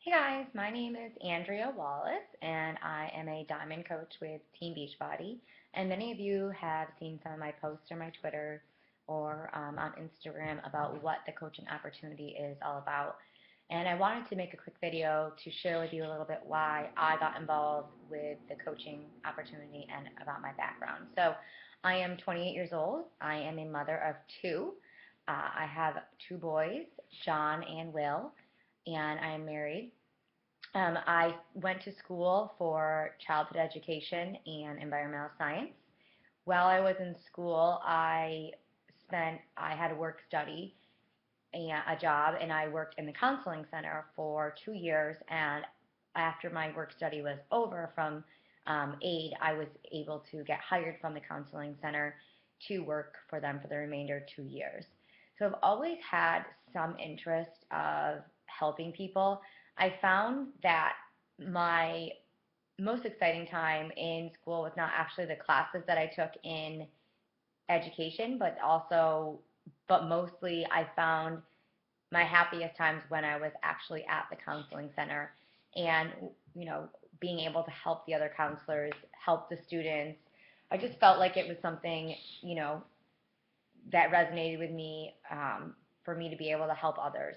Hey guys, my name is Andrea Wallace, and I am a diamond coach with Team Beachbody. And many of you have seen some of my posts on my Twitter or on Instagram about what the coaching opportunity is all about. And I wanted to make a quick video to share with you a little bit why I got involved with the coaching opportunity and about my background. So, I am 28 years old. I am a mother of two. I have two boys, John and Will, and I am married. I went to school for childhood education and environmental science. While I was in school, I had a work study and a job, and I worked in the counseling center for 2 years. And after my work study was over from aide, I was able to get hired from the counseling center to work for them for the remainder 2 years. So I've always had some interest of helping people. I found that my most exciting time in school was not actually the classes that I took in education, but mostly I found my happiest times when I was actually at the counseling center and, you know, being able to help the other counselors, help the students. I just felt like it was something, that resonated with me for me to be able to help others.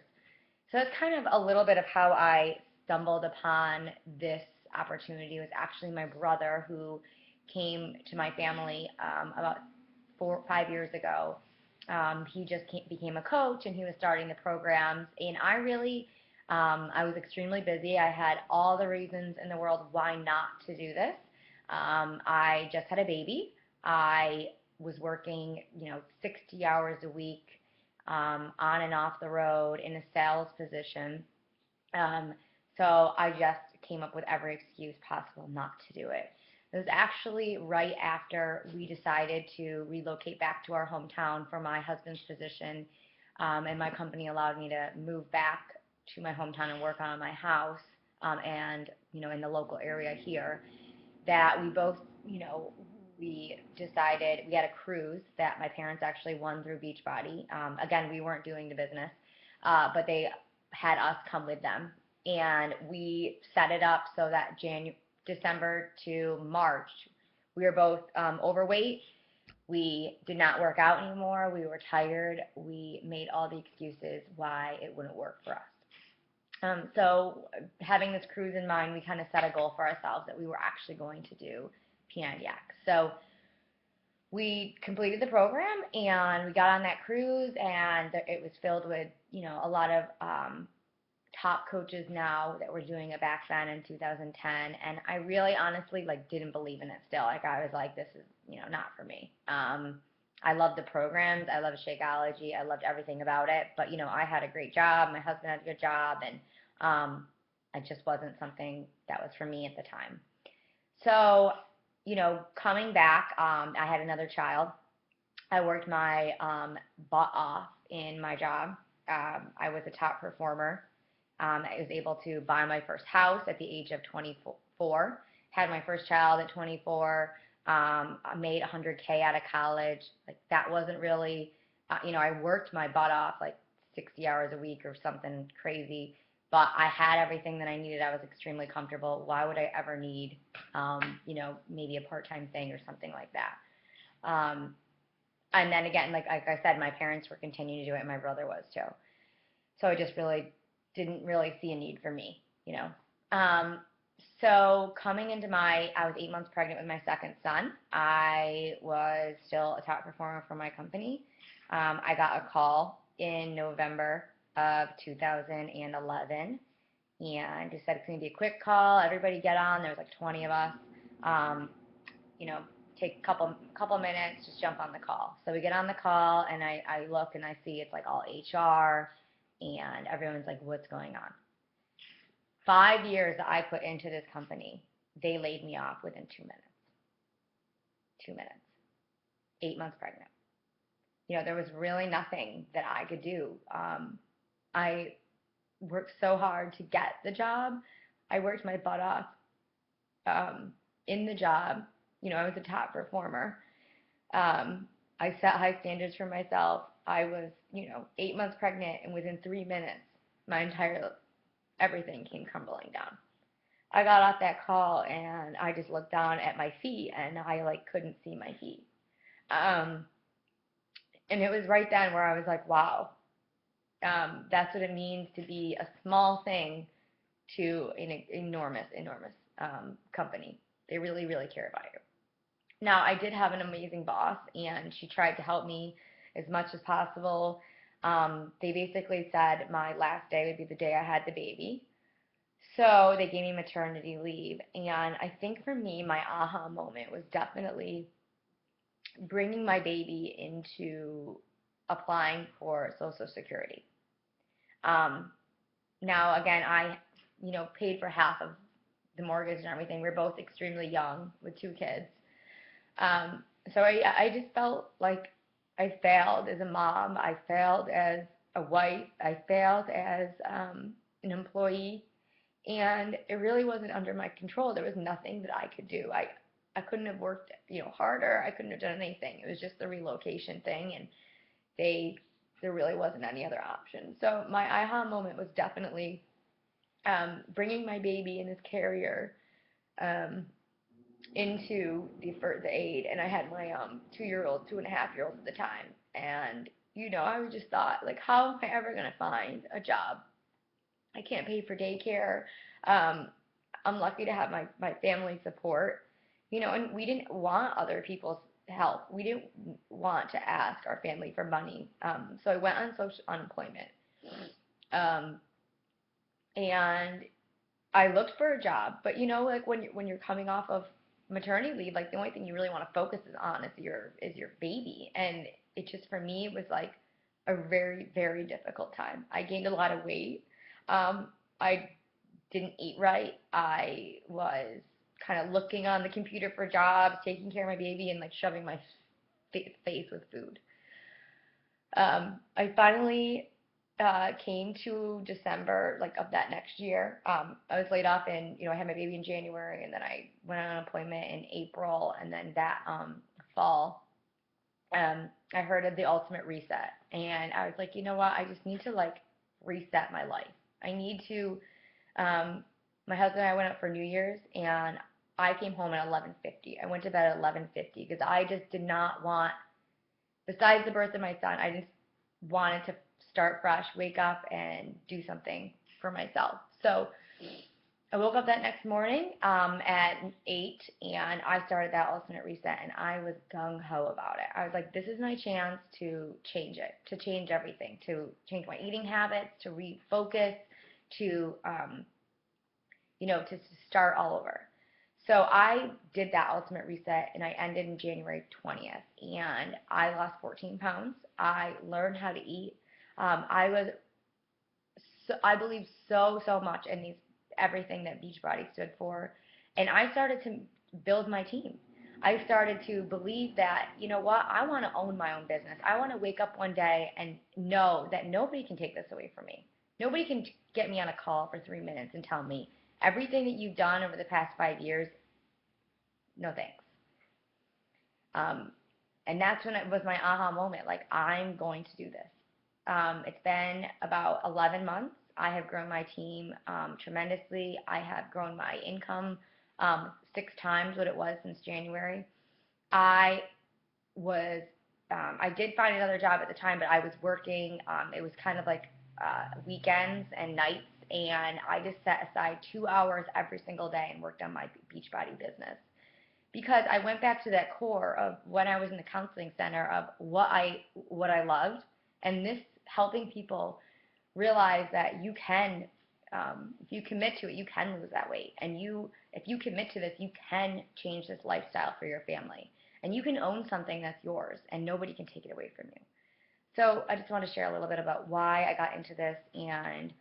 So that's kind of a little bit of how I stumbled upon this opportunity. It was actually my brother who came to my family about 5 years ago. He just became a coach and he was starting the programs. And I was extremely busy. I had all the reasons in the world why not to do this. I just had a baby. I was working, 60 hours a week on and off the road in a sales position. Um, so I just came up with every excuse possible not to do it. It was actually right after we decided to relocate back to our hometown for my husband's position, and my company allowed me to move back to my hometown and work on my house, and in the local area here, that we both, we decided we had a cruise that my parents actually won through Beachbody. Again, we weren't doing the business, but they had us come with them, and we set it up so that December to March, we were both overweight. We did not work out anymore. We were tired. We made all the excuses why it wouldn't work for us. So having this cruise in mind, we kind of set a goal for ourselves that we were actually going to do P90X. So we completed the program and we got on that cruise, and it was filled with, a lot of top coaches now that were doing it back then in 2010. And I really honestly didn't believe in it still. I was like, this is, not for me. I loved the programs. I loved Shakeology. I loved everything about it. But, I had a great job. My husband had a good job. And it just wasn't something that was for me at the time. So, coming back, I had another child. I worked my butt off in my job. I was a top performer. I was able to buy my first house at the age of 24. Had my first child at 24. I made 100K out of college. That wasn't really, I worked my butt off 60 hours a week or something crazy, but I had everything that I needed. I was extremely comfortable. Why would I ever need, maybe a part-time thing or something like that? And then again, like I said, my parents were continuing to do it, and my brother was too. So I just really didn't really see a need for me. So coming into I was 8 months pregnant with my second son. I was still a top performer for my company. I got a call in November of 2011, and just said it's going to be a quick call. Everybody get on. There was 20 of us. Um, you know, take a couple minutes, just jump on the call. So we get on the call, and I look and I see it's all HR, and everyone's like, what's going on? 5 years that I put into this company, they laid me off within 2 minutes. 2 minutes. 8 months pregnant. There was really nothing that I could do. I worked so hard to get the job. I worked my butt off in the job. I was a top performer. I set high standards for myself. I was, 8 months pregnant, and within 3 minutes, my entire everything came crumbling down. I got off that call and I just looked down at my feet and I like couldn't see my feet. Um, and it was right then where I was like, wow, that's what it means to be a small thing to an enormous company. They really, really care about you. Now, I did have an amazing boss, and she tried to help me as much as possible. They basically said my last day would be the day I had the baby. So they gave me maternity leave. And I think for me, my aha moment was definitely bringing my baby into applying for Social Security. Um, Now, again, paid for half of the mortgage and everything. We're both extremely young with two kids. So I just felt like I failed as a mom. I failed as a wife. I failed as an employee. And it really wasn't under my control. There was nothing that I could do. I couldn't have worked, harder. I couldn't have done anything. It was just the relocation thing, and there really wasn't any other option. So my aha moment was definitely bringing my baby in this carrier um, into the aid, and I had my 2-year-old, 2.5-year-old at the time, and I just thought like, how am I ever gonna find a job? I can't pay for daycare. Um, I'm lucky to have my family support, and we didn't want other people's help. We didn't want to ask our family for money. So I went on social unemployment. Um, and I looked for a job, but like when you're coming off of maternity leave, like the only thing you really want to focus on is your baby, and it just for me was like a very very difficult time. I gained a lot of weight. I didn't eat right. I was kind of looking on the computer for jobs, taking care of my baby, and like shoving my face with food. I finally came to December like of that next year. I was laid off I had my baby in January, and then I went on unemployment in April, and then that fall, I heard of the Ultimate Reset, and I was like, you know what? I just need to like reset my life. I need to. Um, my husband and I went out for New Year's, and I came home at 11:50. I went to bed at 11:50 because I just did not want, besides the birth of my son, I just wanted to start fresh, wake up, and do something for myself. So I woke up that next morning at 8, and I started that Ultimate Reset, and I was gung-ho about it. I was like, this is my chance to change it, to change everything, to change my eating habits, to refocus, to, to start all over. So I did that Ultimate Reset, and I ended in January 20th, and I lost 14 pounds. I learned how to eat. I believe so much in everything that Beachbody stood for, and I started to build my team. I started to believe that, you know what, I want to own my own business. I want to wake up one day and know that nobody can take this away from me. Nobody can get me on a call for 3 minutes and tell me everything that you've done over the past 5 years, no thanks. Um, and that's when it was my aha moment. Like, I'm going to do this. It's been about 11 months. I have grown my team tremendously. I have grown my income 6 times what it was since January. I was, I did find another job at the time, but I was working. It was kind of like weekends and nights, and I just set aside 2 hours every single day and worked on my Beachbody business because I went back to that core of when I was in the counseling center of what I loved, and this helping people realize that you can, if you commit to it, you can lose that weight, and if you commit to this, you can change this lifestyle for your family, and you can own something that's yours, and nobody can take it away from you. So I just want to share a little bit about why I got into this, and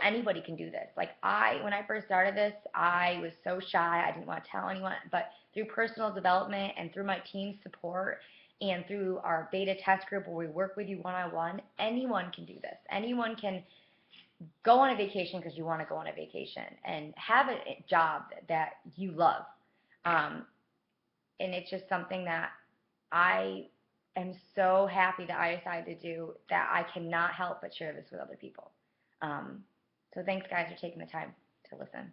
anybody can do this. Like when I first started this, I was so shy. I didn't want to tell anyone, but through personal development and through my team's support and through our beta test group where we work with you one-on-one, anyone can do this. Anyone can go on a vacation because you want to go on a vacation and have a job that you love. And it's just something that I am so happy that I decided to do, that I cannot help but share this with other people. Um, So thanks, guys, for taking the time to listen.